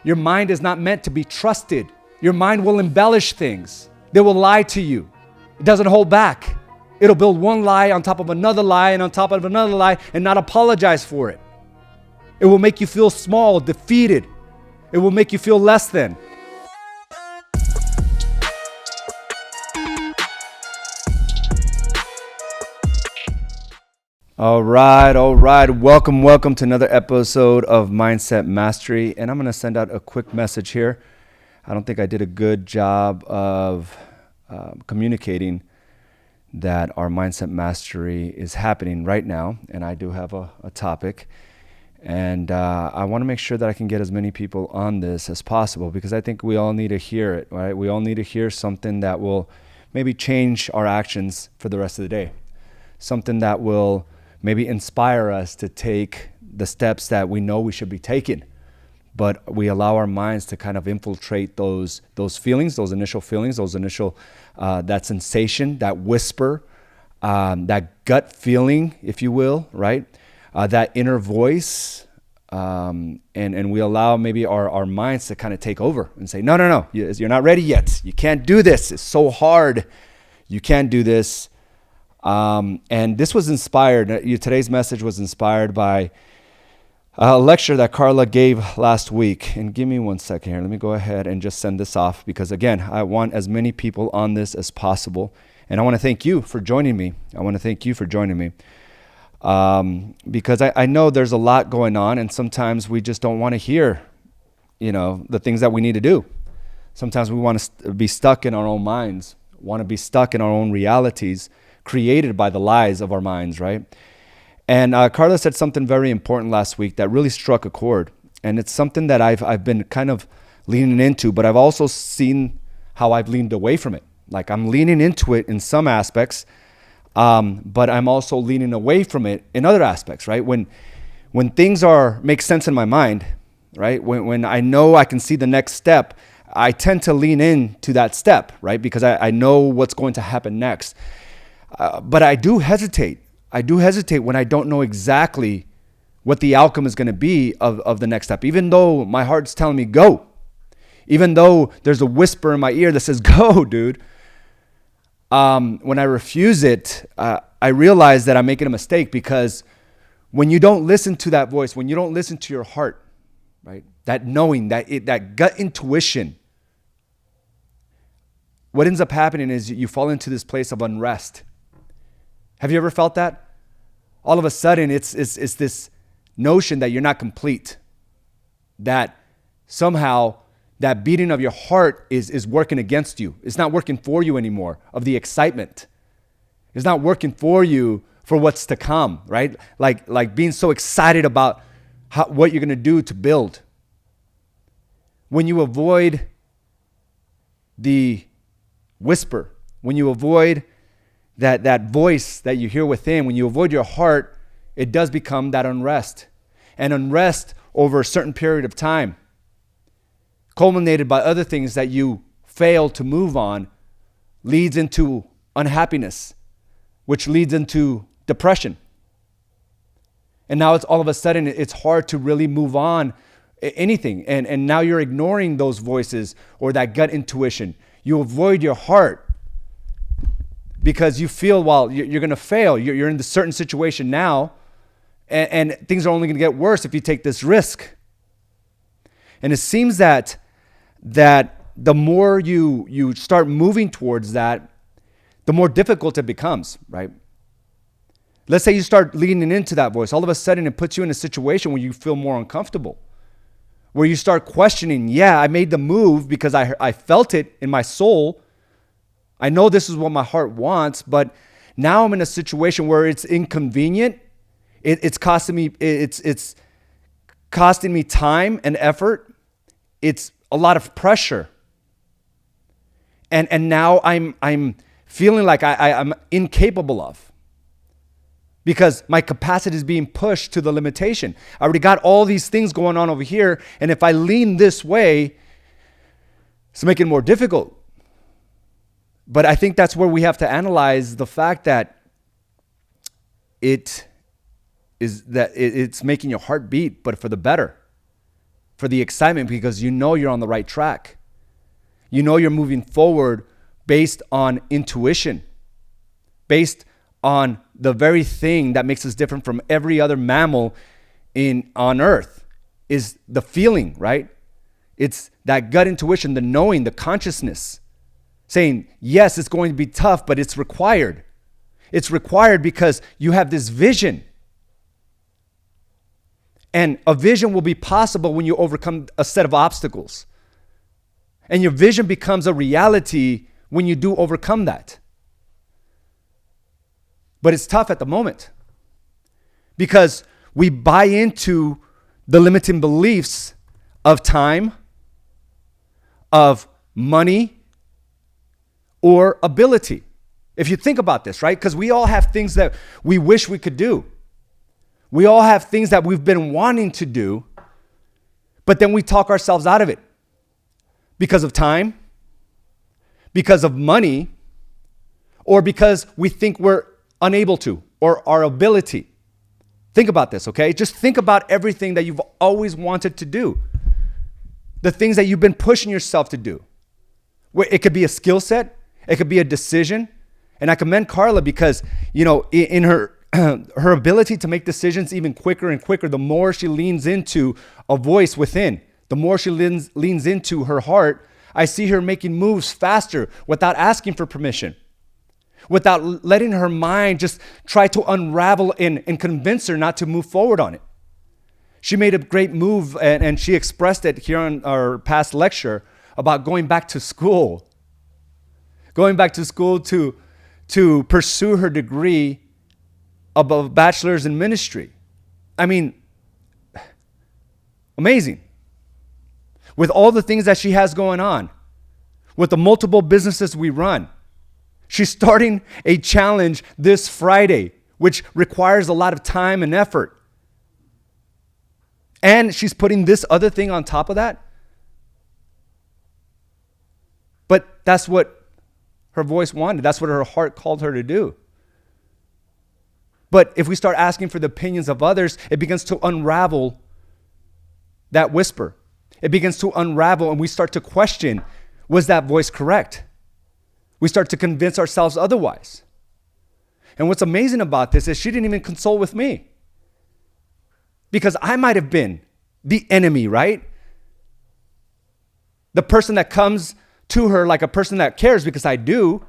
Your mind is not meant to be trusted. Your mind will embellish things. They will lie to you. It doesn't hold back. It'll build one lie on top of another lie and on top of another lie and not apologize for it. It will make you feel small, defeated. It will make you feel less than. All right. Welcome to another episode of Mindset Mastery. And I'm going to send out a quick message here. I don't think I did a good job of communicating that our Mindset Mastery is happening right now. And I do have a topic. And I want to make sure that I can get as many people on this as possible because I think we all need to hear it, right? We all need to hear something that will maybe change our actions for the rest of the day. Something that will maybe inspire us to take the steps that we know we should be taking. But we allow our minds to kind of infiltrate those feelings, those initial feelings, that sensation, that whisper, that gut feeling, if you will, right? That inner voice, and we allow maybe our minds to kind of take over and say, no, you're not ready yet. You can't do this. It's so hard. You can't do this. And this was inspired, today's message was inspired by a lecture that Carla gave last week. And give me 1 second here. Let me go ahead and just send this off because, again, I want as many people on this as possible. And I want to thank you for joining me. Because I know there's a lot going on, and sometimes we just don't want to hear, the things that we need to do. Sometimes we want to be stuck in our own minds, want to be stuck in our own realities created by the lies of our minds, right? And Carla said something very important last week that really struck a chord. And it's something that I've been kind of leaning into, but I've also seen how I've leaned away from it. Like I'm leaning into it in some aspects, but I'm also leaning away from it in other aspects, right? When things make sense in my mind, right? When I know I can see the next step, I tend to lean into that step, right? Because I know what's going to happen next. But I do hesitate. When I don't know exactly what the outcome is going to be of the next step, even though my heart's telling me go, even though there's a whisper in my ear that says, go, dude. When I refuse it, I realize that I'm making a mistake because when you don't listen to that voice, when you don't listen to your heart, right? That knowing, that gut intuition, what ends up happening is you fall into this place of unrest. Have you ever felt that? All of a sudden, it's this notion that you're not complete, that somehow that beating of your heart is working against you. It's not working for you anymore of the excitement. It's not working for you for what's to come, right? Like being so excited about what you're going to do to build. When you avoid the whisper, when you avoid that voice that you hear within, when you avoid your heart, it does become that unrest. And unrest over a certain period of time, culminated by other things that you fail to move on, leads into unhappiness, which leads into depression. And now it's all of a sudden, it's hard to really move on anything. And now you're ignoring those voices or that gut intuition. You avoid your heart because you feel, well, you're going to fail. You're in a certain situation now, and things are only going to get worse if you take this risk. And it seems that the more you start moving towards that, the more difficult it becomes, right? Let's say you start leaning into that voice. All of a sudden, it puts you in a situation where you feel more uncomfortable, where you start questioning, I made the move because I felt it in my soul. I know this is what my heart wants, but now I'm in a situation where it's inconvenient. It's costing me time and effort. It's a lot of pressure. And now I'm feeling like I'm incapable of, because my capacity is being pushed to the limitation. I already got all these things going on over here, and if I lean this way, it's making it more difficult. But I think that's where we have to analyze the fact that it's making your heart beat, but for the better, for the excitement because you know you're on the right track. You know you're moving forward based on intuition, based on the very thing that makes us different from every other mammal on earth is the feeling, right? It's that gut intuition, the knowing, the consciousness, saying, yes, it's going to be tough, but it's required. It's required because you have this vision. And a vision will be possible when you overcome a set of obstacles. And your vision becomes a reality when you do overcome that. But it's tough at the moment because we buy into the limiting beliefs of time, of money, or ability. If you think about this, right? Because we all have things that we wish we could do. We all have things that we've been wanting to do, but then we talk ourselves out of it because of time, because of money, or because we think we're unable to, or our ability. Think about this, okay? Just think about everything that you've always wanted to do. The things that you've been pushing yourself to do. It could be a skill set. It could be a decision. And I commend Carla because, in her her ability to make decisions even quicker and quicker, the more she leans into a voice within, the more she leans into her heart, I see her making moves faster without asking for permission, without letting her mind just try to unravel and convince her not to move forward on it. She made a great move, and she expressed it here on our past lecture about going back to school. Going back to school to pursue her degree of a bachelor's in ministry. I mean, amazing. With all the things that she has going on, with the multiple businesses we run, she's starting a challenge this Friday, which requires a lot of time and effort. And she's putting this other thing on top of that. But that's what her voice wanted. That's what her heart called her to do. But if we start asking for the opinions of others, it begins to unravel that whisper. It begins to unravel, and we start to question, was that voice correct? We start to convince ourselves otherwise. And what's amazing about this is she didn't even consult with me. Because I might have been the enemy, right? The person that comes to her like a person that cares, because I do,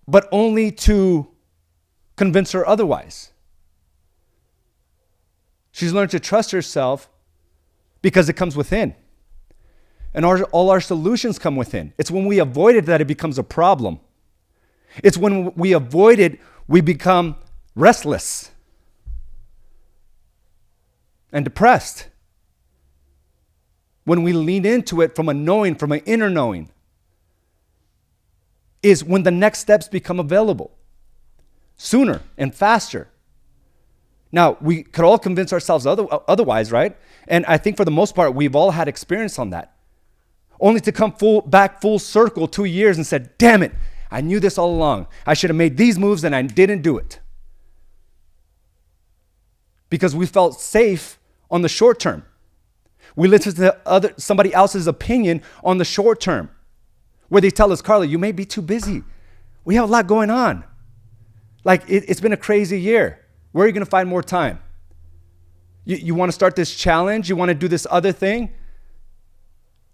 but only to convince her otherwise. She's learned to trust herself because it comes within. And all our solutions come within. It's when we avoid it that it becomes a problem. It's when we avoid it, we become restless and depressed. When we lean into it from a knowing, from an inner knowing, is when the next steps become available sooner and faster. Now, we could all convince ourselves otherwise, right? And I think for the most part, we've all had experience on that. Only to come back full circle 2 years and said, damn it, I knew this all along. I should have made these moves and I didn't do it. Because we felt safe on the short term. We listened to somebody else's opinion on the short term, where they tell us, Carla, you may be too busy. We have a lot going on. Like, it's been a crazy year. Where are you going to find more time? You want to start this challenge? You want to do this other thing?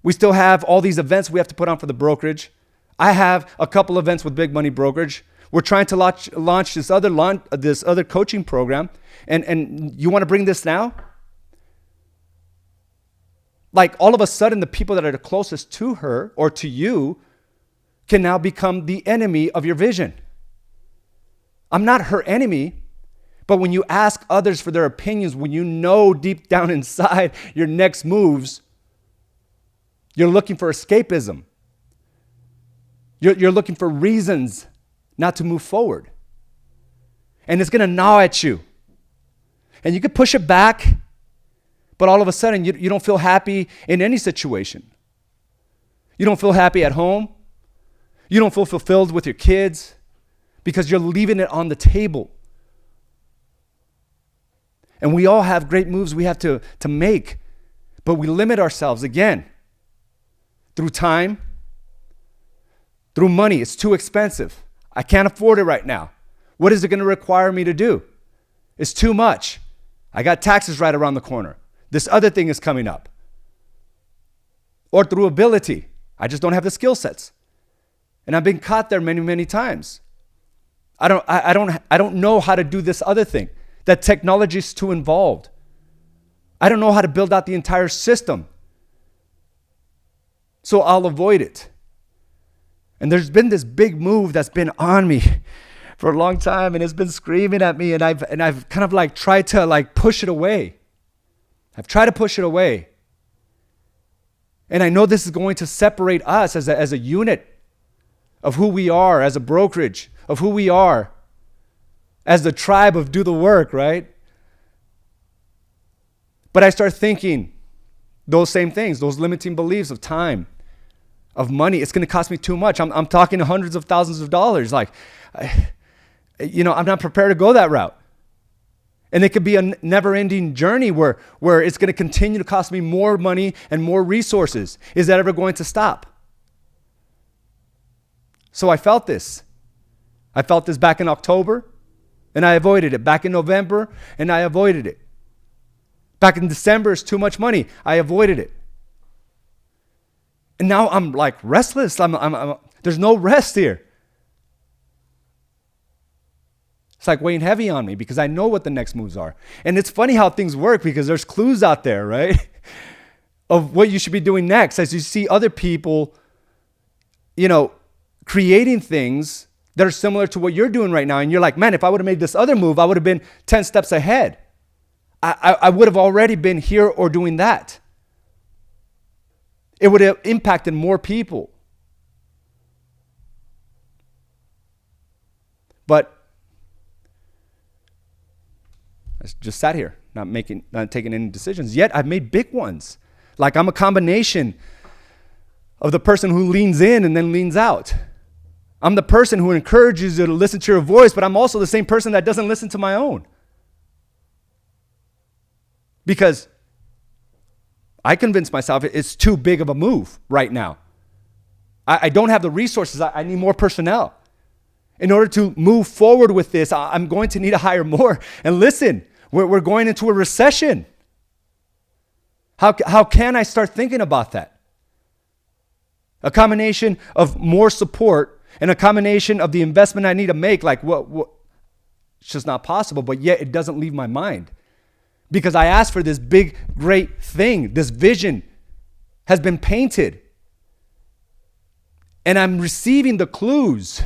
We still have all these events we have to put on for the brokerage. I have a couple events with Big Money Brokerage. We're trying to launch this other coaching program. And you want to bring this now? Like, all of a sudden, the people that are the closest to her or to you can now become the enemy of your vision. I'm not her enemy, but when you ask others for their opinions, when you know deep down inside your next moves, you're looking for escapism. You're looking for reasons not to move forward. And it's going to gnaw at you. And you could push it back, but all of a sudden you don't feel happy in any situation. You don't feel happy at home. You don't feel fulfilled with your kids because you're leaving it on the table. And we all have great moves we have to make, but we limit ourselves again through time, through money. It's too expensive. I can't afford it right now. What is it going to require me to do? It's too much. I got taxes right around the corner. This other thing is coming up. Or through ability. I just don't have the skill sets. And I've been caught there many, many times. I don't know how to do this other thing. That technology is too involved. I don't know how to build out the entire system. So I'll avoid it. And there's been this big move that's been on me for a long time, and it's been screaming at me, and I've kind of like tried to like push it away. I've tried to push it away. And I know this is going to separate us as a unit of who we are, as a brokerage, of who we are, as the tribe of do the work, right? But I start thinking those same things, those limiting beliefs of time, of money. It's going to cost me too much. I'm talking hundreds of thousands of dollars. Like, I'm not prepared to go that route. And it could be a never-ending journey where it's going to continue to cost me more money and more resources. Is that ever going to stop? So I felt this. I felt this back in October, and I avoided it. Back in November, and I avoided it. Back in December, it's too much money. I avoided it. And now I'm like restless. There's no rest here. It's like weighing heavy on me because I know what the next moves are. And it's funny how things work because there's clues out there, right? Of what you should be doing next as you see other people, creating things that are similar to what you're doing right now. And you're like, man, if I would have made this other move, I would have been 10 steps ahead. I would have already been here or doing that. It would have impacted more people. But I just sat here, not taking any decisions. Yet I've made big ones. Like I'm a combination of the person who leans in and then leans out. I'm the person who encourages you to listen to your voice, but I'm also the same person that doesn't listen to my own. Because I convinced myself it's too big of a move right now. I don't have the resources. I need more personnel. In order to move forward with this, I'm going to need to hire more. And listen, we're going into a recession. How can I start thinking about that? A combination of more support and a combination of the investment I need to make, like what it's just not possible, but yet it doesn't leave my mind. Because I asked for this big, great thing. This vision has been painted. And I'm receiving the clues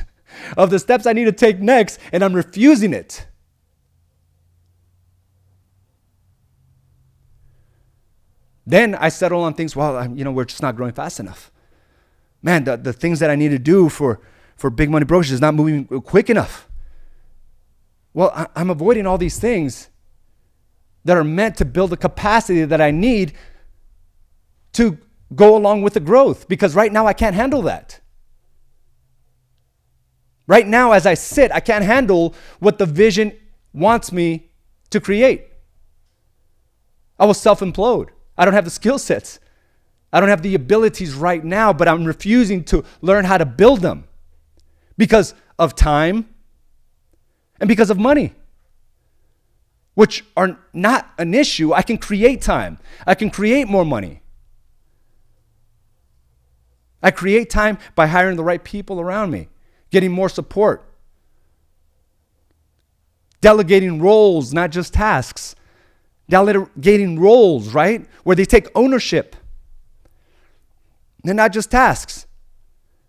of the steps I need to take next, and I'm refusing it. Then I settle on things, we're just not growing fast enough. Man, the things that I need to do for big money brokerage is not moving quick enough. Well, I'm avoiding all these things that are meant to build the capacity that I need to go along with the growth, because right now I can't handle that. Right now, as I sit, I can't handle what the vision wants me to create. I will self-implode. I don't have the skill sets. I don't have the abilities right now, but I'm refusing to learn how to build them because of time and because of money, which are not an issue. I can create time. I can create more money. I create time by hiring the right people around me, getting more support, delegating roles, not just tasks. Delegating roles, right? Where they take ownership. And not just tasks.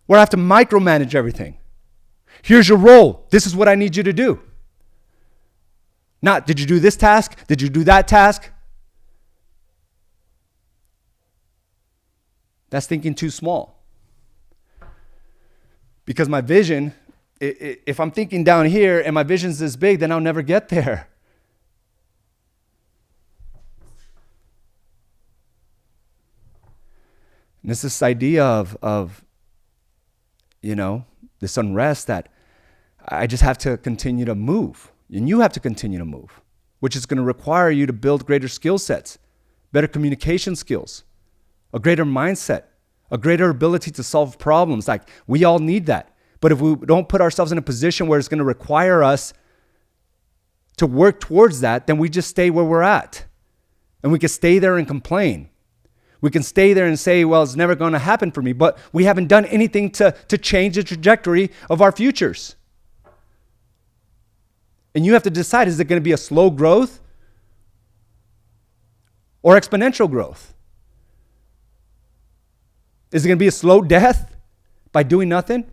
Where I have to micromanage everything. Here's your role. This is what I need you to do. Not, did you do this task? Did you do that task? That's thinking too small. Because my vision, if I'm thinking down here and my vision's this big, then I'll never get there. And it's this idea of this unrest that I just have to continue to move. And you have to continue to move. which is going to require you to build greater skill sets, better communication skills, a greater mindset, a greater ability to solve problems. Like, we all need that. But if we don't put ourselves in a position where it's going to require us to work towards that, then we just stay where we're at. And we can stay there and complain. We can stay there and say, well, it's never going to happen for me. But we haven't done anything to change the trajectory of our futures. And you have to decide, is it going to be a slow growth or exponential growth? Is it going to be a slow death by doing nothing?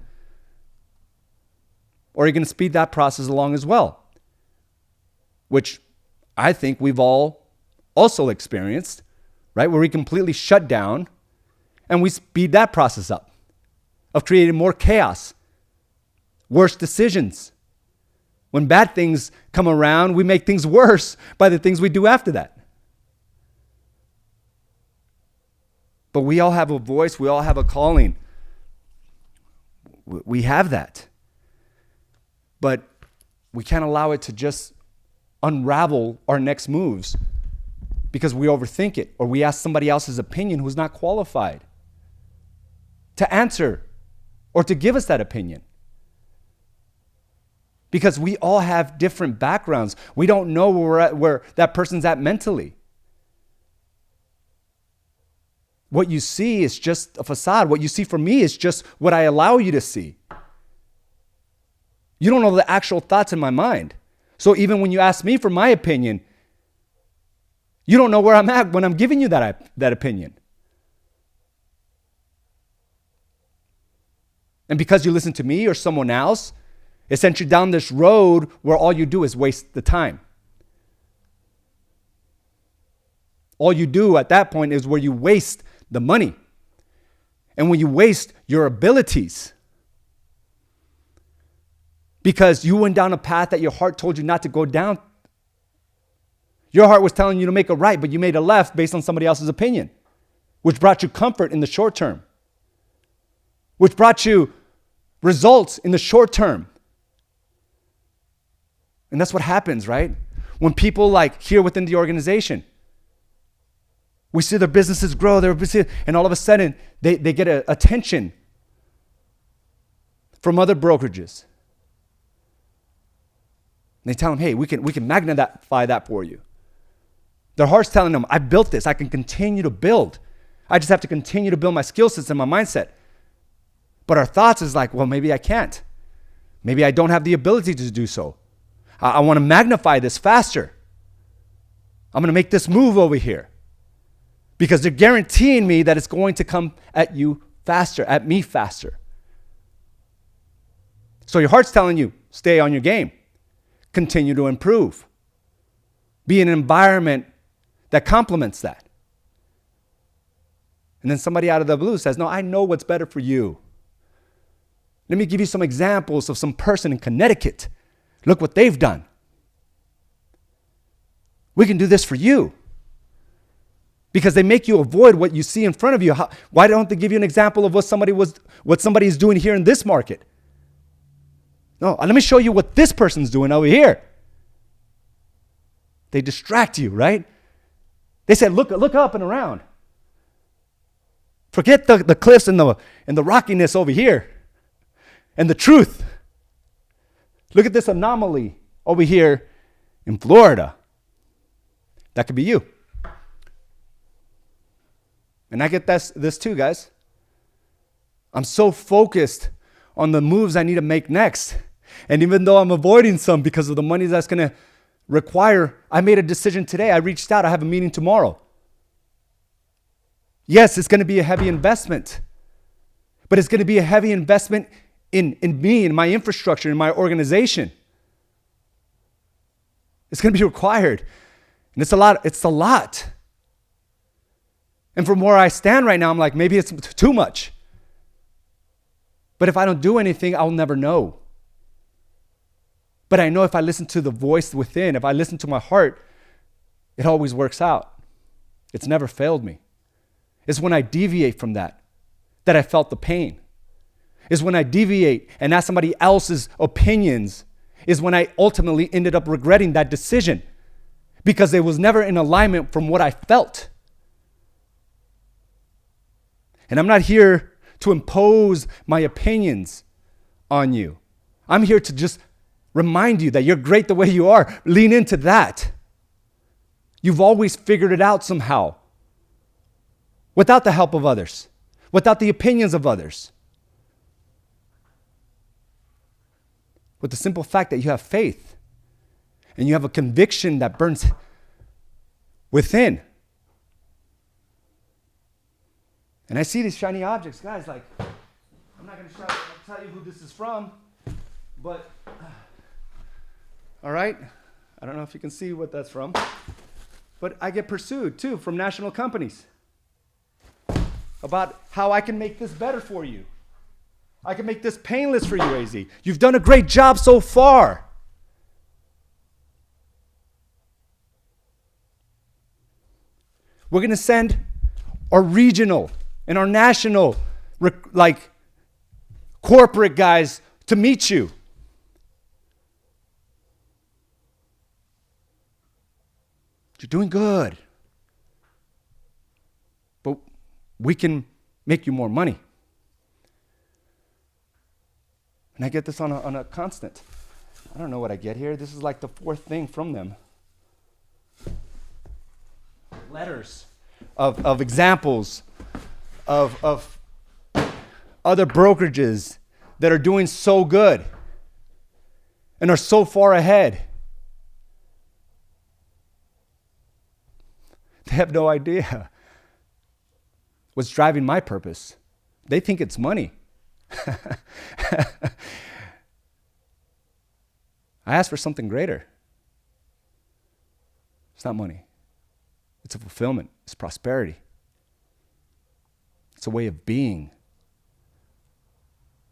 Or are you going to speed that process along as well? Which I think we've all also experienced, right? Where we completely shut down and we speed that process up of creating more chaos, worse decisions. When bad things come around, we make things worse by the things we do after that. But we all have a voice. We all have a calling. We have that. But we can't allow it to just unravel our next moves because we overthink it or we ask somebody else's opinion who's not qualified to answer or to give us that opinion. Because we all have different backgrounds. We don't know where that person's at mentally. What you see is just a facade. What you see from me is just what I allow you to see. You don't know the actual thoughts in my mind. So even when you ask me for my opinion, you don't know where I'm at when I'm giving you that opinion. And because you listen to me or someone else, it sent you down this road where all you do is waste the time. All you do at that point is where you waste the money. And when you waste your abilities. Because you went down a path that your heart told you not to go down. Your heart was telling you to make a right, but you made a left based on somebody else's opinion, which brought you comfort in the short term, which brought you results in the short term. And that's what happens, right? When people like here within the organization, we see their businesses grow, and all of a sudden they get attention from other brokerages. And they tell them, hey, we can magnify that for you. Their heart's telling them, I built this. I can continue to build. I just have to continue to build my skill sets and my mindset. But our thoughts is like, well, maybe I can't. Maybe I don't have the ability to do so. I want to magnify this faster. I'm going to make this move over here. Because they're guaranteeing me that it's going to come at you faster, at me faster. So your heart's telling you, stay on your game. Continue to improve. Be in an environment that complements that. And then somebody out of the blue says, no, I know what's better for you. Let me give you some examples of some person in Connecticut. Look what they've done. We can do this for you. Because they make you avoid what you see in front of you. Why don't they give you an example of what somebody is doing here in this market? No, let me show you what this person's doing over here. They distract you, right? They said, look up and around. Forget the cliffs and the rockiness over here. And the truth. Look at this anomaly over here in Florida. That could be you. And I get this too, guys. I'm so focused on the moves I need to make next. And even though I'm avoiding some because of the money that's going to require, I made a decision today. I reached out. I have a meeting tomorrow. Yes, it's going to be a heavy investment. But it's going to be a heavy investment in me, in my infrastructure, in my organization. It's going to be required. And it's a lot. It's a lot. And from where I stand right now, I'm like, maybe it's too much. But if I don't do anything, I'll never know. But I know if I listen to the voice within, if I listen to my heart, it always works out. It's never failed me. It's when I deviate from that I felt the pain. It's when I deviate and ask somebody else's opinions is when I ultimately ended up regretting that decision. because it was never in alignment from what I felt. And I'm not here to impose my opinions on you. I'm here to just remind you that you're great the way you are. Lean into that. You've always figured it out somehow, without the help of others, without the opinions of others. With the simple fact that you have faith and you have a conviction that burns within. And I see these shiny objects, guys, like, I'm not going to tell you who this is from, but, all right, I don't know if you can see what that's from, but I get pursued, too, from national companies about how I can make this better for you. I can make this painless for you, AZ. You've done a great job so far. We're going to send our regional and our national, corporate guys to meet you. You're doing good. But we can make you more money. And I get this on a constant. I don't know what I get here. This is like the fourth thing from them. Letters of examples of other brokerages that are doing so good and are so far ahead. They have no idea what's driving my purpose. They think it's money. I asked for something greater. It's not money. It's a fulfillment. It's prosperity. It's a way of being.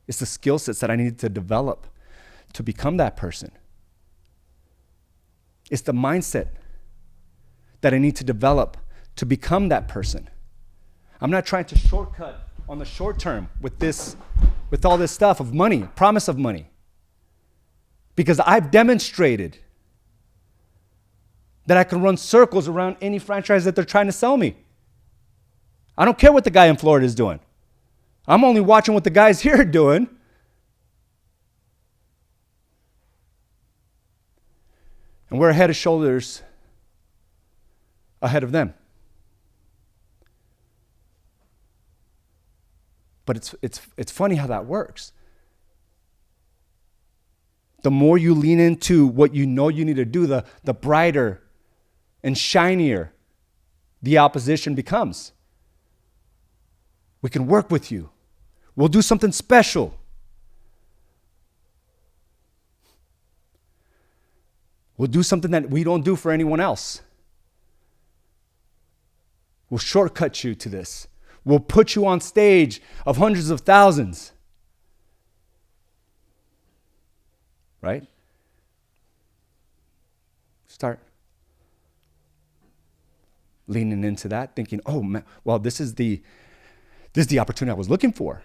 It's the skill sets that I need to develop to become that person. It's the mindset that I need to develop to become that person. I'm not trying to shortcut on the short term with all this stuff of money, promise of money. Because I've demonstrated that I can run circles around any franchise that they're trying to sell me. I don't care what the guy in Florida is doing. I'm only watching what the guys here are doing. And we're head and shoulders ahead of them. But it's funny how that works. The more you lean into what you know you need to do, the brighter and shinier the opposition becomes. We can work with you. We'll do something special. We'll do something that we don't do for anyone else. We'll shortcut you to this. We'll put you on stage of hundreds of thousands. Right? Start leaning into that, thinking, oh, man, well, this is the opportunity I was looking for.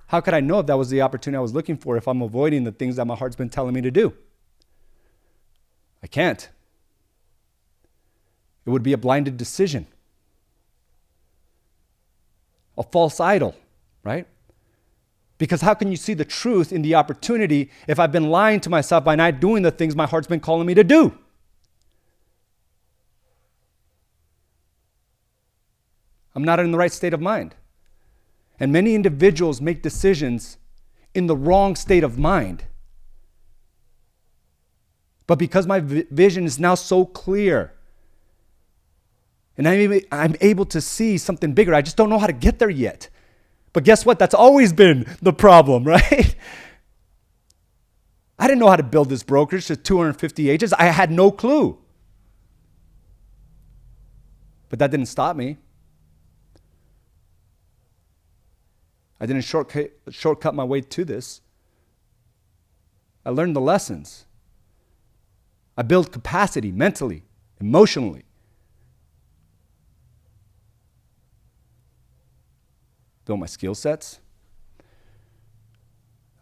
How could I know if that was the opportunity I was looking for if I'm avoiding the things that my heart's been telling me to do? I can't. It would be a blinded decision. A false idol, right? Because how can you see the truth in the opportunity if I've been lying to myself by not doing the things my heart's been calling me to do? I'm not in the right state of mind. And many individuals make decisions in the wrong state of mind. But because my vision is now so clear, and I'm able to see something bigger, I just don't know how to get there yet. But guess what? That's always been the problem, right? I didn't know how to build this brokerage to 250 agents. I had no clue. But that didn't stop me. I didn't shortcut my way to this. I learned the lessons. I built capacity mentally, emotionally. Built my skill sets.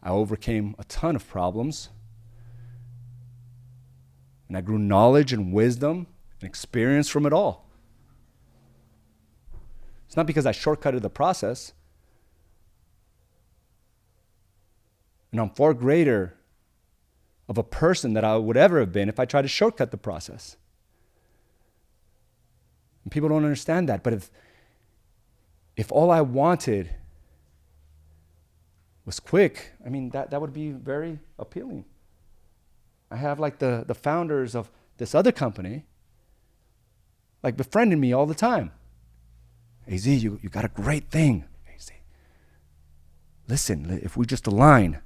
I overcame a ton of problems. And I grew knowledge and wisdom and experience from it all. It's not because I shortcutted the process. And I'm far greater of a person that I would ever have been if I tried to shortcut the process. And people don't understand that. But if all I wanted was quick, I mean, that would be very appealing. I have like the founders of this other company like befriending me all the time. Hey Z, you got a great thing. Hey Z, listen, if we just align,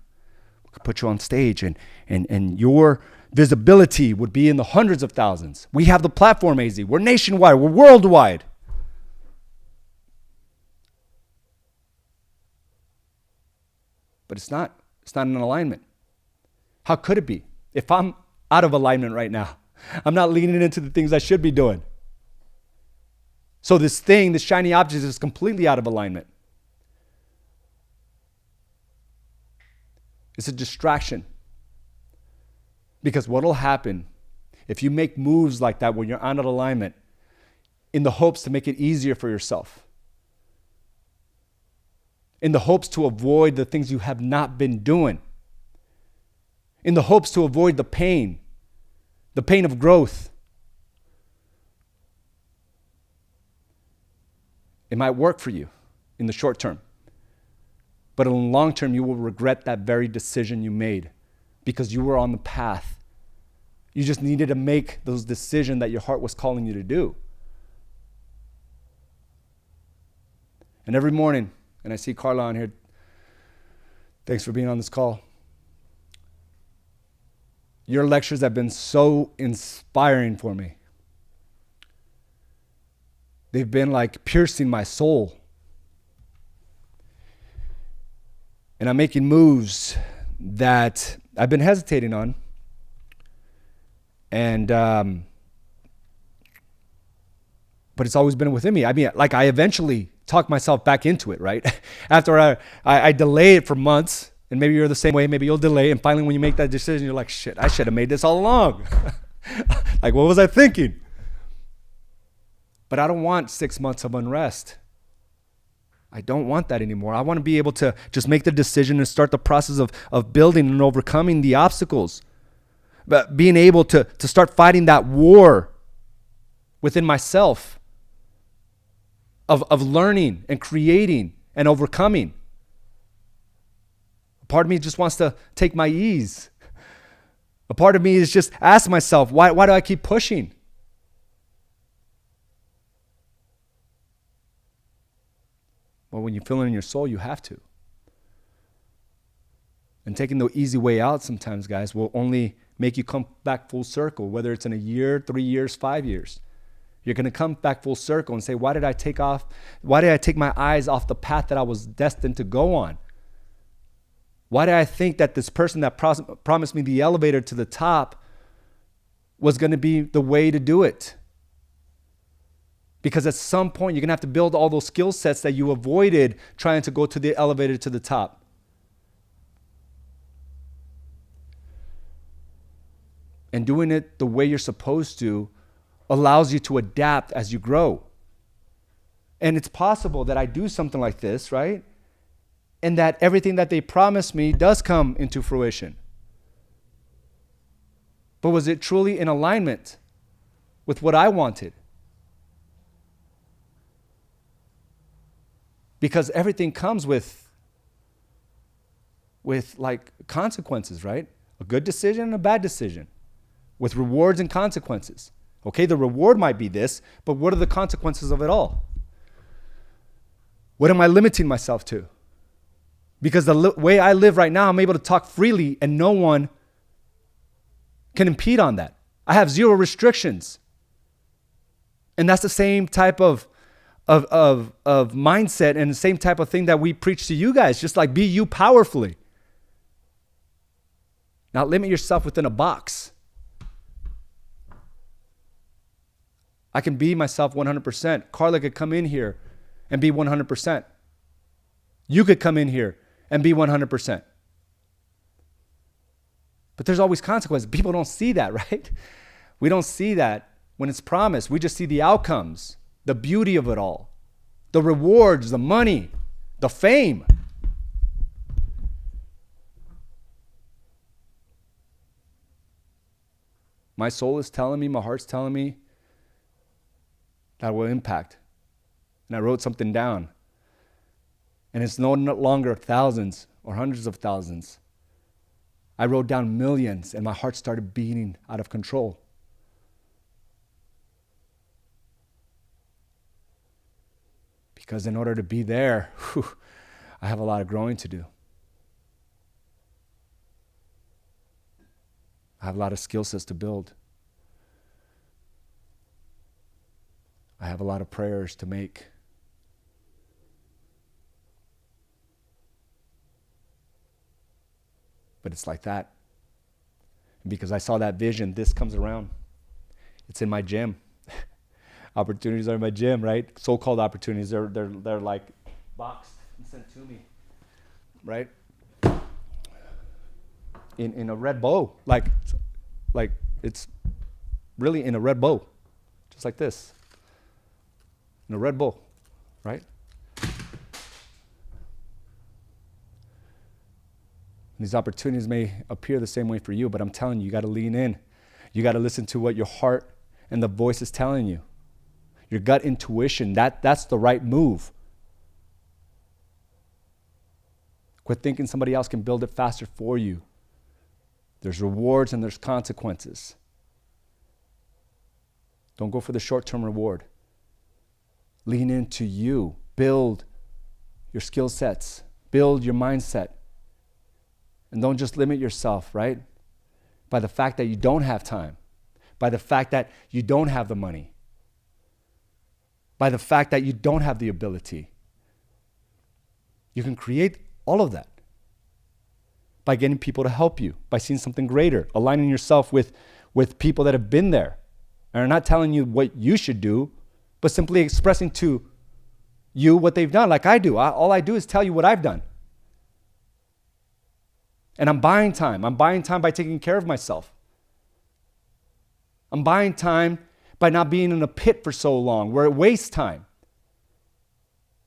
we could put you on stage and your visibility would be in the hundreds of thousands. We have the platform, AZ. We're nationwide. We're worldwide. But it's not in alignment. How could it be? If I'm out of alignment right now, I'm not leaning into the things I should be doing. So this shiny object is completely out of alignment. It's a distraction. Because what will happen if you make moves like that when you're out of alignment in the hopes to make it easier for yourself, in the hopes to avoid the things you have not been doing, in the hopes to avoid the pain of growth. It might work for you in the short term, but in the long term, you will regret that very decision you made because you were on the path. You just needed to make those decisions that your heart was calling you to do. And every morning, and I see Carla on here, thanks for being on this call. Your lectures have been so inspiring for me. They've been like piercing my soul. And I'm making moves that I've been hesitating on. And, but it's always been within me. I mean, like I eventually talked myself back into it, right? After I delay it for months, and maybe you're the same way, maybe you'll delay, and finally when you make that decision, you're like, shit, I should have made this all along. Like, what was I thinking? But I don't want 6 months of unrest. I don't want that anymore. I want to be able to just make the decision and start the process of building and overcoming the obstacles. But being able to start fighting that war within myself of learning and creating and overcoming. A part of me just wants to take my ease. A part of me is just ask myself, why do I keep pushing? Well, when you feel it in your soul, you have to. And taking the easy way out sometimes, guys, will only make you come back full circle, whether it's in a year, 3 years, 5 years. You're going to come back full circle and say, why did I take my eyes off the path that I was destined to go on? Why did I think that this person that promised me the elevator to the top was going to be the way to do it? Because at some point, you're going to have to build all those skill sets that you avoided trying to go to the elevator to the top. And doing it the way you're supposed to allows you to adapt as you grow. And it's possible that I do something like this, right? And that everything that they promised me does come into fruition. But was it truly in alignment with what I wanted? Because everything comes with like consequences, right? A good decision and a bad decision, with rewards and consequences. Okay, the reward might be this, but what are the consequences of it all? What am I limiting myself to? Because the way I live right now, I'm able to talk freely and no one can impede on that. I have zero restrictions. And that's the same type of mindset and the same type of thing that we preach to you guys, just like be you powerfully. Not limit yourself within a box. I can be myself 100%. Carla could come in here and be 100%. You could come in here and be 100%. But there's always consequences. People don't see that, right? We don't see that when it's promised. We just see the outcomes, the beauty of it all, the rewards, the money, the fame. My soul is telling me, my heart's telling me that will impact. And I wrote something down. And it's no longer thousands or hundreds of thousands. I wrote down millions, and my heart started beating out of control. Because in order to be there, I have a lot of growing to do. I have a lot of skill sets to build. I have a lot of prayers to make. But it's like that. And because I saw that vision, this comes around. It's in my gym. Opportunities are in my gym, right? So-called opportunities, they're like boxed and sent to me, right? In a red bow, like it's really in a red bow, just like this, in a red bow, right? These opportunities may appear the same way for you, but I'm telling you, you got to lean in. You got to listen to what your heart and the voice is telling you. Your gut intuition, that's the right move. Quit thinking somebody else can build it faster for you. There's rewards and there's consequences. Don't go for the short-term reward. Lean into you. Build your skill sets. Build your mindset. And don't just limit yourself, right? By the fact that you don't have time. By the fact that you don't have the money. By the fact that you don't have the ability. You can create all of that by getting people to help you, by seeing something greater, aligning yourself with people that have been there and are not telling you what you should do, but simply expressing to you what they've done, like I do. All I do is tell you what I've done. And I'm buying time. I'm buying time by taking care of myself. I'm buying time by not being in a pit for so long where it wastes time.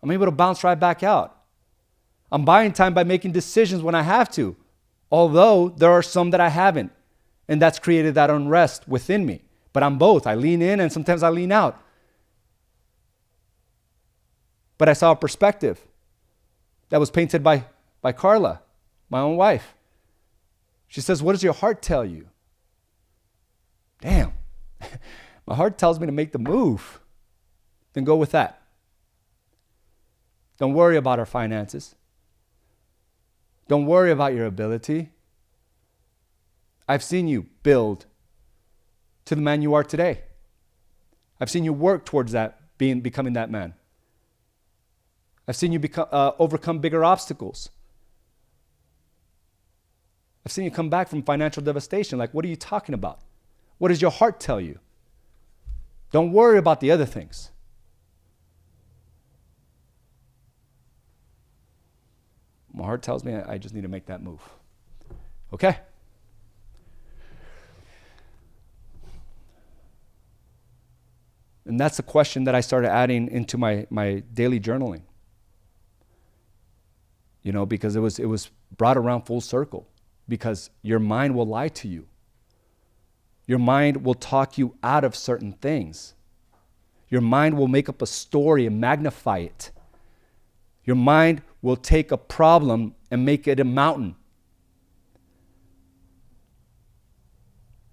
I'm able to bounce right back out. I'm buying time by making decisions when I have to, although there are some that I haven't, and that's created that unrest within me. But I'm both. I lean in and sometimes I lean out. But I saw a perspective that was painted by Carla, my own wife. She says, what does your heart tell you? Damn. My heart tells me to make the move. Then go with that. Don't worry about our finances. Don't worry about your ability. I've seen you build to the man you are today. I've seen you work towards that, becoming that man. I've seen you overcome bigger obstacles. I've seen you come back from financial devastation. Like, what are you talking about? What does your heart tell you? Don't worry about the other things. My heart tells me I just need to make that move. Okay? And that's a question that I started adding into my daily journaling. You know, because it was brought around full circle. Because your mind will lie to you. Your mind will talk you out of certain things. Your mind will make up a story and magnify it. Your mind will take a problem and make it a mountain.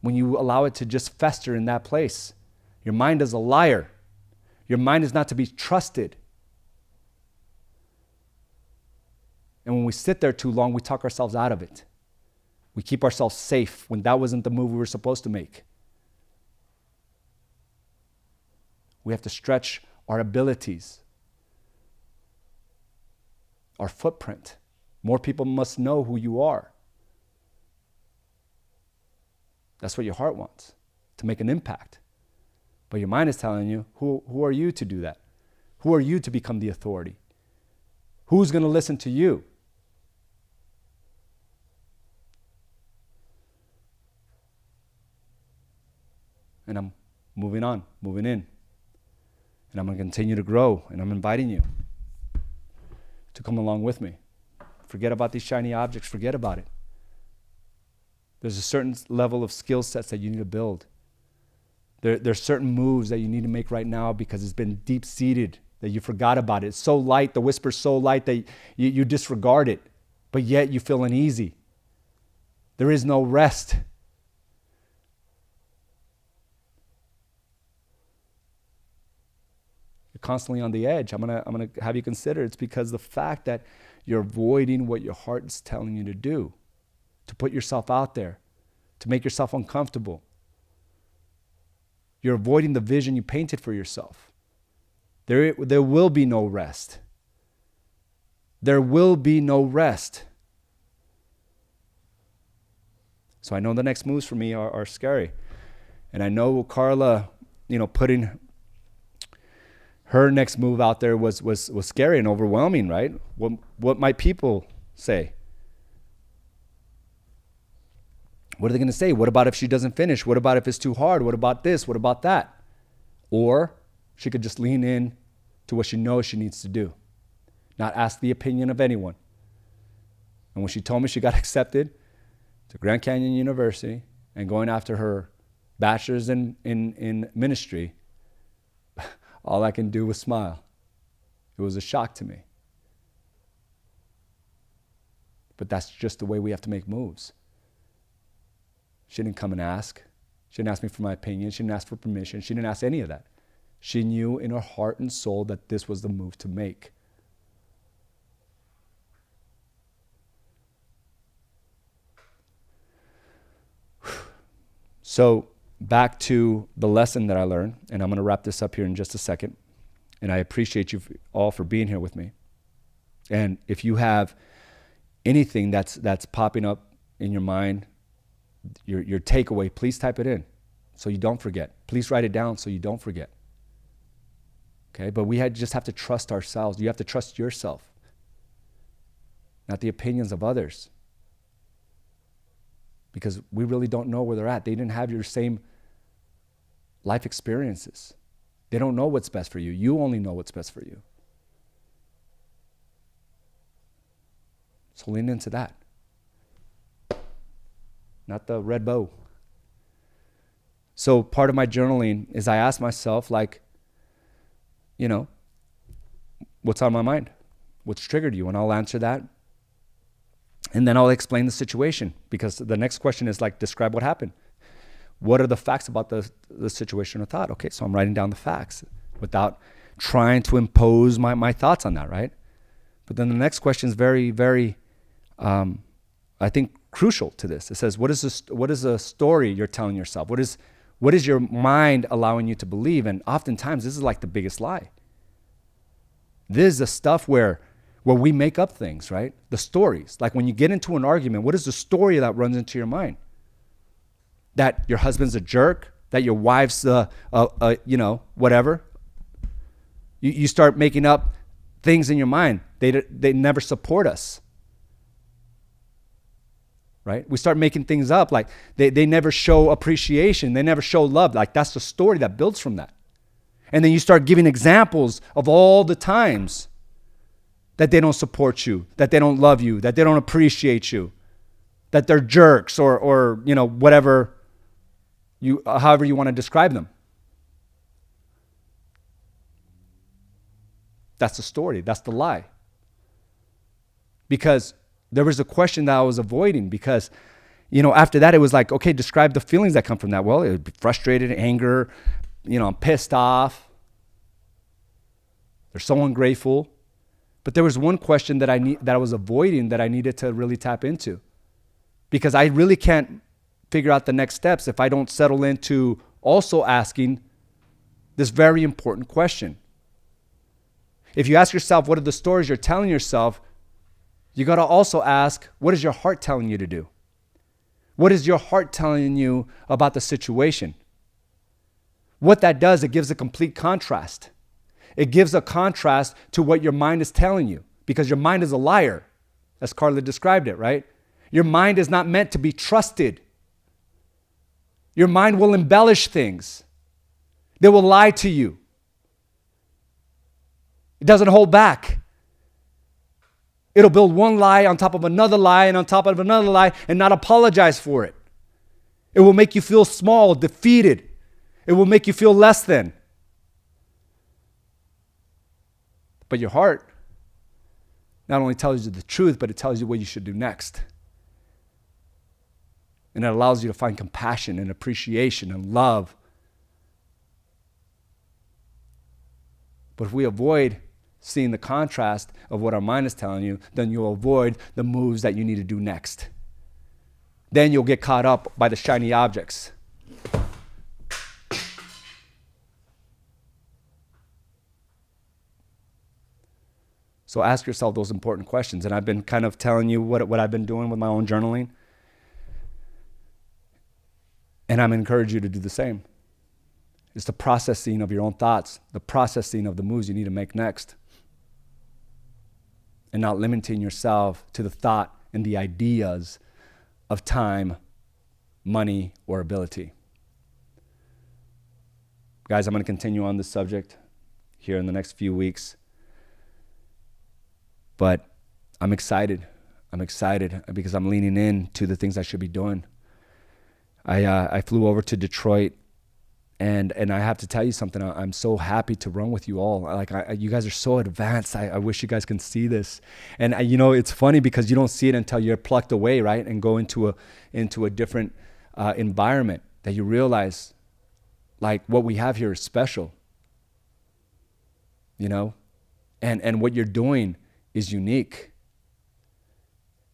When you allow it to just fester in that place. Your mind is a liar. Your mind is not to be trusted. And when we sit there too long, we talk ourselves out of it. We keep ourselves safe when that wasn't the move we were supposed to make. We have to stretch our abilities, our footprint. More people must know who you are. That's what your heart wants, to make an impact. But your mind is telling you, who are you to do that? Who are you to become the authority? Who's going to listen to you? and I'm moving on, moving in. And I'm going to continue to grow, and I'm inviting you to come along with me. Forget about these shiny objects. Forget about it. There's a certain level of skill sets that you need to build. There's certain moves that you need to make right now because it's been deep-seated, that you forgot about it. It's so light, the whisper's so light that you disregard it, but yet you feel uneasy. There is no rest. You're constantly on the edge. I'm gonna have you consider it's because the fact that you're avoiding what your heart is telling you to do, to put yourself out there, to make yourself uncomfortable. You're avoiding the vision you painted for yourself. There will be no rest. There will be no rest. So I know the next moves for me are scary. And I know Carla, putting her next move out there was scary and overwhelming, right? What might people say? What are they going to say? What about if she doesn't finish? What about if it's too hard? What about this? What about that? Or she could just lean in to what she knows she needs to do, not ask the opinion of anyone. And when she told me she got accepted to Grand Canyon University and going after her bachelor's in ministry, all I can do was smile. It was a shock to me. But that's just the way we have to make moves. She didn't come and ask. She didn't ask me for my opinion. She didn't ask for permission. She didn't ask any of that. She knew in her heart and soul that this was the move to make. So back to the lesson that I learned, and I'm going to wrap this up here in just a second. And I appreciate you all for being here with me. And if you have anything that's popping up in your mind, your takeaway, please type it in so you don't forget. Please write it down so you don't forget. Okay, but we just have to trust ourselves. You have to trust yourself, not the opinions of others. Because we really don't know where they're at. They didn't have your same life experiences. They don't know what's best for you. You only know what's best for you. So lean into that. Not the red bow. So part of my journaling is I ask myself, what's on my mind? What's triggered you? And I'll answer that. And then I'll explain the situation, because the next question is describe what happened. What are the facts about the situation or thought? Okay, so I'm writing down the facts without trying to impose my thoughts on that, right? But then the next question is very, very, I think, crucial to this. It says, what is the story you're telling yourself? What is your mind allowing you to believe? And oftentimes, this is the biggest lie. This is the stuff where we make up things, right? The stories. Like when you get into an argument, what is the story that runs into your mind? That your husband's a jerk, that your wife's whatever. You start making up things in your mind. They never support us. Right? We start making things up like they never show appreciation. They never show love. That's the story that builds from that. And then you start giving examples of all the times that they don't support you, that they don't love you, that they don't appreciate you, that they're jerks or whatever however you want to describe them. That's the story. That's the lie. Because there was a question that I was avoiding, because after that it was okay, describe the feelings that come from that. Well, it would be frustrated, anger, I'm pissed off. They're so ungrateful. But there was one question that I was avoiding that I needed to really tap into, because I really can't figure out the next steps if I don't settle into also asking this very important question. If you ask yourself, what are the stories you're telling yourself? You got to also ask, what is your heart telling you to do? What is your heart telling you about the situation? What that does, it gives a complete contrast. It gives a contrast to what your mind is telling you, because your mind is a liar, as Carla described it, right? Your mind is not meant to be trusted. Your mind will embellish things. They will lie to you. It doesn't hold back. It'll build one lie on top of another lie and on top of another lie and not apologize for it. It will make you feel small, defeated. It will make you feel less than. But your heart not only tells you the truth, but it tells you what you should do next. And it allows you to find compassion and appreciation and love. But if we avoid seeing the contrast of what our mind is telling you, then you'll avoid the moves that you need to do next. Then you'll get caught up by the shiny objects. So ask yourself those important questions. And I've been kind of telling you what I've been doing with my own journaling. And I'm encouraging you to do the same. It's the processing of your own thoughts, the processing of the moves you need to make next. And not limiting yourself to the thought and the ideas of time, money, or ability. Guys, I'm going to continue on this subject here in the next few weeks. But I'm excited. I'm excited because I'm leaning into the things I should be doing. I flew over to Detroit, and I have to tell you something. I'm so happy to run with you all. You guys are so advanced. I wish you guys can see this. And it's funny because you don't see it until you're plucked away, right, and go into a different environment that you realize, like, what we have here is special. And what you're doing is unique.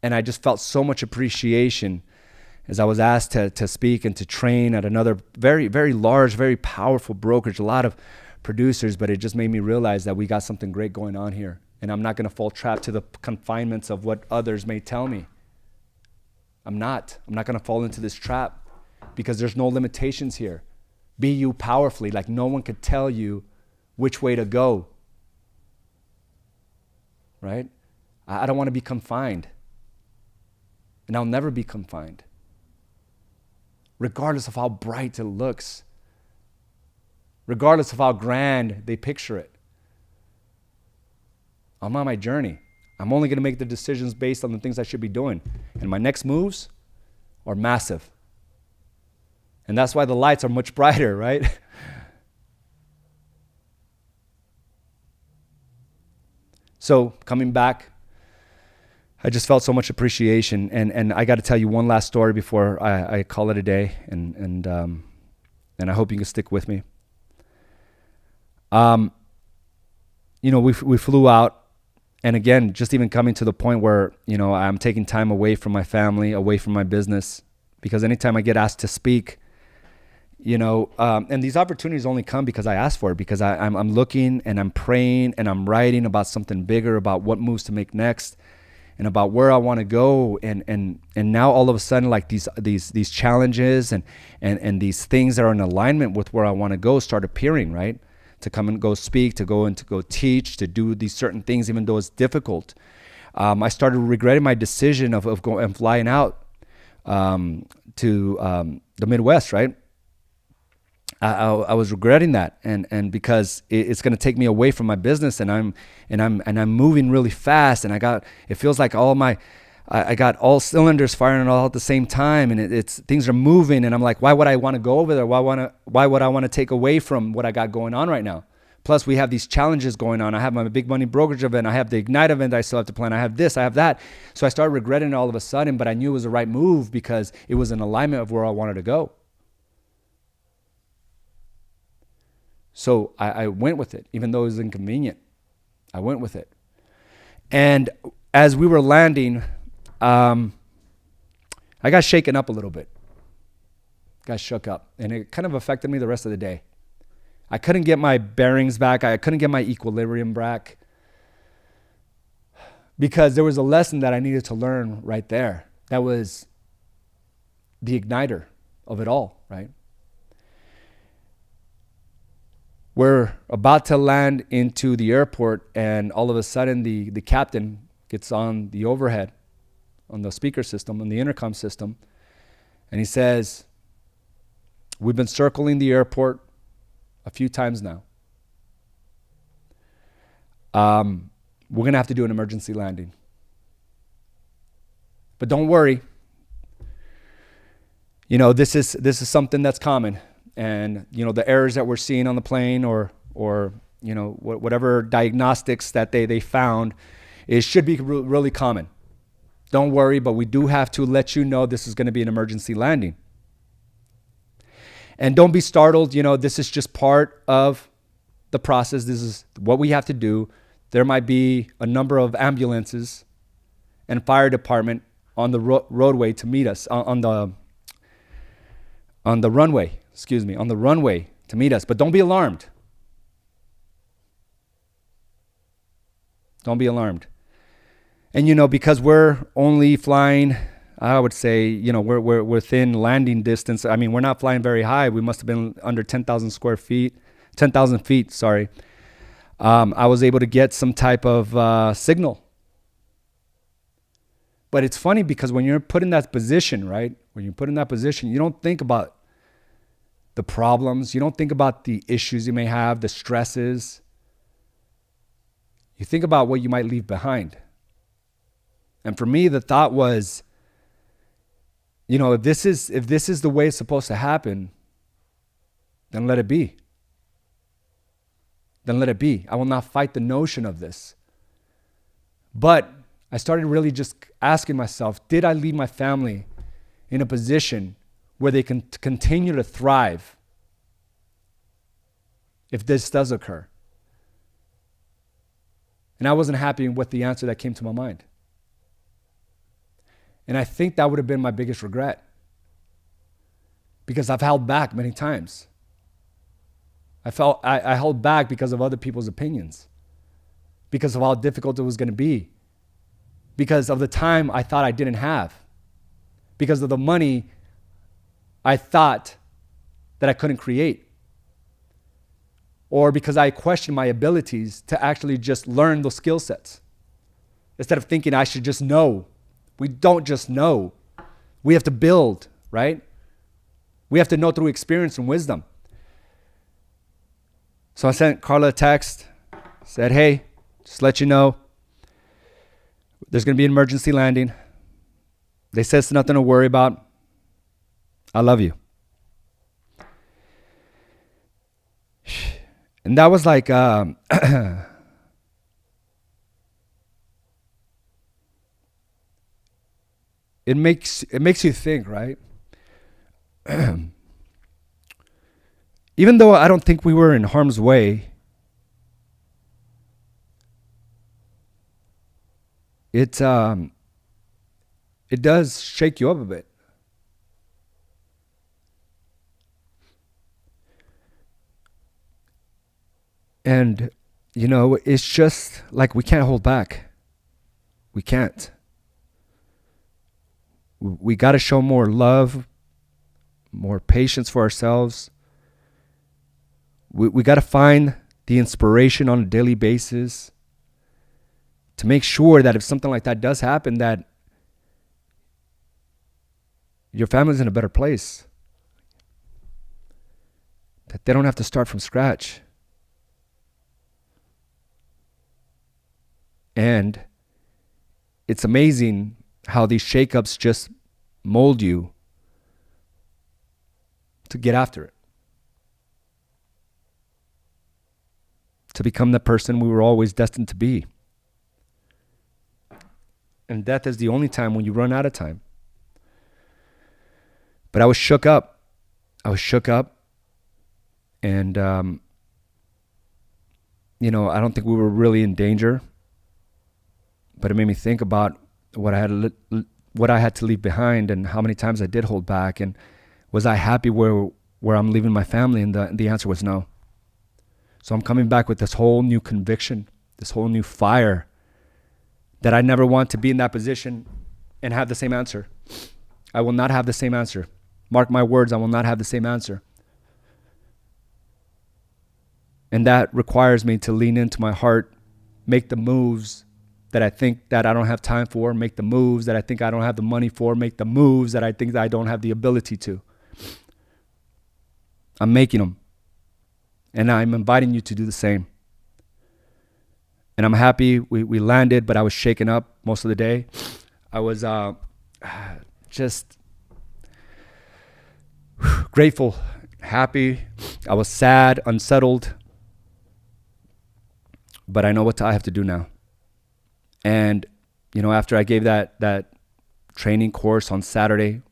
And I just felt so much appreciation as I was asked to speak and to train at another very, very large, very powerful brokerage, a lot of producers, but it just made me realize that we got something great going on here. And I'm not going to fall trap to the confinements of what others may tell me. I'm not going to fall into this trap because there's no limitations here. Be you powerfully, like no one could tell you which way to go. Right? I don't want to be confined. And I'll never be confined. Regardless of how bright it looks. Regardless of how grand they picture it. I'm on my journey. I'm only going to make the decisions based on the things I should be doing. And my next moves are massive. And that's why the lights are much brighter, right? So coming back, I just felt so much appreciation, and I got to tell you one last story before I call it a day, and I hope you can stick with me. We flew out, and again, just even coming to the point where I'm taking time away from my family, away from my business, because anytime I get asked to speak, and these opportunities only come because I ask for it, because I'm looking and I'm praying and I'm writing about something bigger, about what moves to make next. And about where I want to go, and now all of a sudden, like these challenges and these things that are in alignment with where I want to go start appearing, right? To come and go speak, to go teach, to do these certain things, even though it's difficult. I started regretting my decision of going and flying out to the Midwest, right? I was regretting that, and because it's going to take me away from my business, and I'm moving really fast, and it feels like I got all cylinders firing all at the same time, and it's things are moving, and I'm like, why would I want to go over there? Why would I want to take away from what I got going on right now? Plus, we have these challenges going on. I have my big money brokerage event. I have the Ignite event I still have to plan. I have this, I have that. So I started regretting it all of a sudden, but I knew it was the right move because it was in alignment of where I wanted to go. So I went with it, even though it was inconvenient. I went with it. And as we were landing, I got shaken up a little bit. Got shook up. And it kind of affected me the rest of the day. I couldn't get my bearings back. I couldn't get my equilibrium back. Because there was a lesson that I needed to learn right there. That was the igniter of it all, right? We're about to land into the airport, and all of a sudden the captain gets on the overhead, on the speaker system, on the intercom system, and he says, We've been circling the airport a few times now. We're going to have to do an emergency landing. But don't worry. This is something that's common. And, the errors that we're seeing on the plane or whatever diagnostics that they found, it should be really common. Don't worry, but we do have to let you know this is going to be an emergency landing. And don't be startled. This is just part of the process. This is what we have to do. There might be a number of ambulances and fire department on the roadway to meet us on the runway. On the runway to meet us. But don't be alarmed. Don't be alarmed. And because we're only flying, I would say, we're within landing distance. I mean, we're not flying very high. We must have been under 10,000 feet, sorry. I was able to get some type of signal. But it's funny because when you're put in that position, right? When you're put in that position, you don't think about the problems. You don't think about the issues you may have, the stresses. You think about what you might leave behind. And for me, the thought was, if this is the way it's supposed to happen, then let it be. Then let it be. I will not fight the notion of this. But I started really just asking myself, did I leave my family in a position where they can continue to thrive if this does occur? And I wasn't happy with the answer that came to my mind. And I think that would have been my biggest regret, because I've held back many times. I held back because of other people's opinions, because of how difficult it was going to be, because of the time I thought I didn't have, because of the money I thought that I couldn't create, or because I questioned my abilities to actually just learn those skill sets. Instead of thinking I should just know. We don't just know. We have to build, right? We have to know through experience and wisdom. So I sent Carla a text, said, hey, just let you know, there's going to be an emergency landing. They said it's nothing to worry about. I love you. And that was like, it makes you think, right? Even though I don't think we were in harm's way, it does shake you up a bit. And, it's just like we can't hold back. We can't. We got to show more love, more patience for ourselves. We got to find the inspiration on a daily basis to make sure that if something like that does happen, that your family's in a better place, that they don't have to start from scratch. And it's amazing how these shakeups just mold you to get after it, to become the person we were always destined to be. And death is the only time when you run out of time. But I was shook up. And, I don't think we were really in danger. But it made me think about what I had to leave behind and how many times I did hold back. And was I happy where I'm leaving my family? And the answer was no. So I'm coming back with this whole new conviction, this whole new fire, that I never want to be in that position and have the same answer. I will not have the same answer. Mark my words, I will not have the same answer. And that requires me to lean into my heart, make the moves that I think that I don't have time for, make the moves that I think I don't have the money for, make the moves that I think that I don't have the ability to. I'm making them. And I'm inviting you to do the same. And I'm happy we landed, but I was shaken up most of the day. I was just grateful, happy. I was sad, unsettled. But I know what I have to do now. And, after I gave that training course on Saturday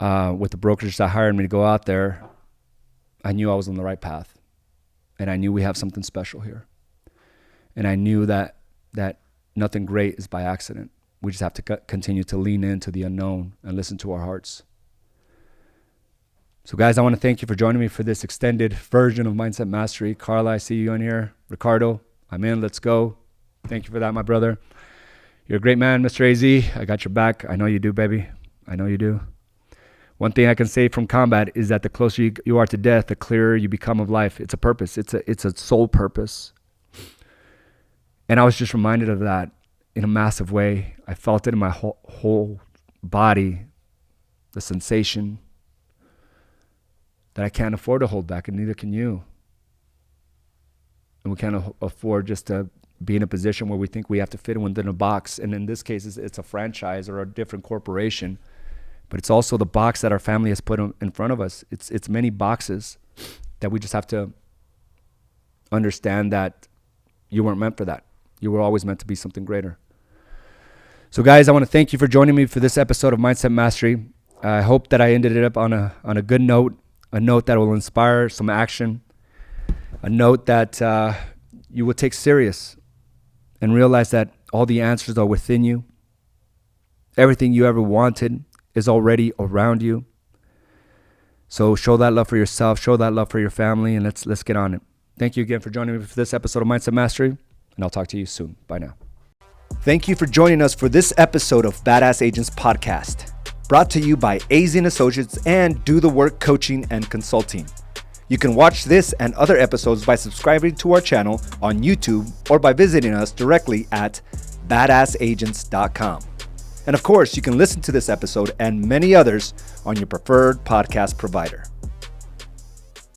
with the brokerage that hired me to go out there, I knew I was on the right path. And I knew we have something special here. And I knew that nothing great is by accident. We just have to continue to lean into the unknown and listen to our hearts. So guys, I want to thank you for joining me for this extended version of Mindset Mastery. Carla, I see you on here. Ricardo, I'm in. Let's go. Thank you for that, my brother. You're a great man, Mr. AZ. I got your back. I know you do, baby. I know you do. One thing I can say from combat is that the closer you are to death, the clearer you become of life. It's a purpose. It's a soul purpose. And I was just reminded of that in a massive way. I felt it in my whole body, the sensation that I can't afford to hold back, and neither can you. And we can't afford just to be in a position where we think we have to fit within a box. And in this case, it's a franchise or a different corporation. But it's also the box that our family has put in front of us. It's many boxes that we just have to understand that you weren't meant for that. You were always meant to be something greater. So guys, I want to thank you for joining me for this episode of Mindset Mastery. I hope that I ended it up on a good note, a note that will inspire some action, a note that you will take serious and realize that all the answers are within you. Everything you ever wanted is already around you. So show that love for yourself, show that love for your family, and let's get on it. Thank you again for joining me for this episode of Mindset Mastery, and I'll talk to you soon. Bye now. Thank you for joining us for this episode of Badass Agents Podcast, brought to you by AZ & Associates and Do the Work Coaching and Consulting. You can watch this and other episodes by subscribing to our channel on YouTube or by visiting us directly at badassagents.com. And of course, you can listen to this episode and many others on your preferred podcast provider.